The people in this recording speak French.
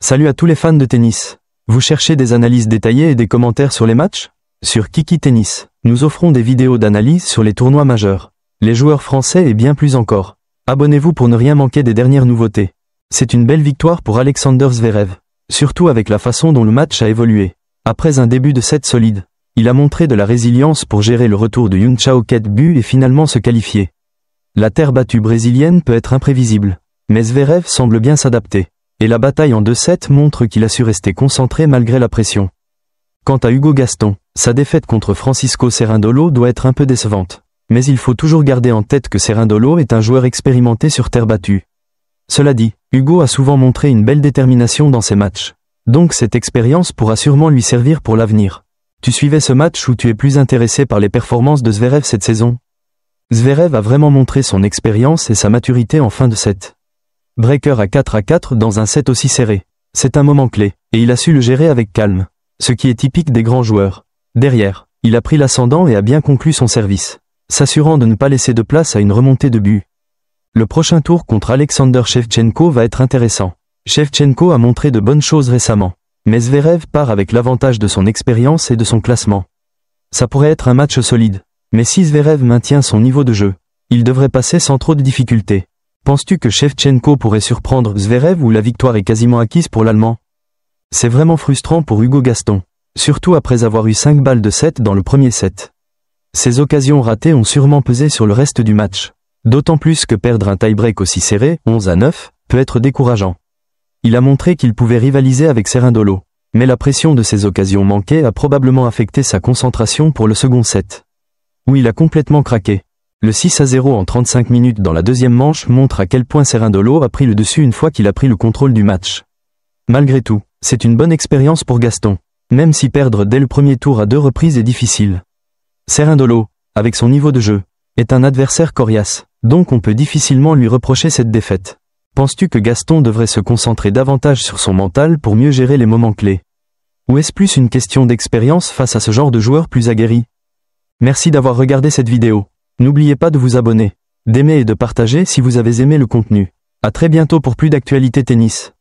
Salut à tous les fans de tennis. Vous cherchez des analyses détaillées et des commentaires sur les matchs? Sur Kiki Tennis, nous offrons des vidéos d'analyse sur les tournois majeurs, les joueurs français et bien plus encore. Abonnez-vous pour ne rien manquer des dernières nouveautés. C'est une belle victoire pour Alexander Zverev, surtout avec la façon dont le match a évolué. Après un début de set solide, il a montré de la résilience pour gérer le retour de Yun Chao Ketbu et finalement se qualifier. La terre battue brésilienne peut être imprévisible, mais Zverev semble bien s'adapter. Et la bataille en 2-7 montre qu'il a su rester concentré malgré la pression. Quant à Hugo Gaston, sa défaite contre Francisco Cerundolo doit être un peu décevante. Mais il faut toujours garder en tête que Cerundolo est un joueur expérimenté sur terre battue. Cela dit, Hugo a souvent montré une belle détermination dans ses matchs. Donc cette expérience pourra sûrement lui servir pour l'avenir. Tu suivais ce match ou tu es plus intéressé par les performances de Zverev cette saison? Zverev a vraiment montré son expérience et sa maturité en fin de set. Breaker à 4-4 dans un set aussi serré. C'est un moment clé, et il a su le gérer avec calme. Ce qui est typique des grands joueurs. Derrière, il a pris l'ascendant et a bien conclu son service, s'assurant de ne pas laisser de place à une remontée de but. Le prochain tour contre Alexander Shevchenko va être intéressant. Shevchenko a montré de bonnes choses récemment, mais Zverev part avec l'avantage de son expérience et de son classement. Ça pourrait être un match solide, mais si Zverev maintient son niveau de jeu, il devrait passer sans trop de difficultés. Penses-tu que Shevchenko pourrait surprendre Zverev ou la victoire est quasiment acquise pour l'Allemand? C'est vraiment frustrant pour Hugo Gaston, surtout après avoir eu 5 balles de set dans le premier set. Ces occasions ratées ont sûrement pesé sur le reste du match, d'autant plus que perdre un tie-break aussi serré, 11-9, peut être décourageant. Il a montré qu'il pouvait rivaliser avec Cerundolo, mais la pression de ces occasions manquées a probablement affecté sa concentration pour le second set, où il a complètement craqué. Le 6-0 en 35 minutes dans la deuxième manche montre à quel point Cerundolo a pris le dessus une fois qu'il a pris le contrôle du match. Malgré tout, c'est une bonne expérience pour Gaston, même si perdre dès le premier tour à 2 reprises est difficile. Cerundolo, avec son niveau de jeu, est un adversaire coriace, donc on peut difficilement lui reprocher cette défaite. Penses-tu que Gaston devrait se concentrer davantage sur son mental pour mieux gérer les moments clés? Ou est-ce plus une question d'expérience face à ce genre de joueur plus aguerri? Merci d'avoir regardé cette vidéo. N'oubliez pas de vous abonner, d'aimer et de partager si vous avez aimé le contenu. À très bientôt pour plus d'actualités tennis.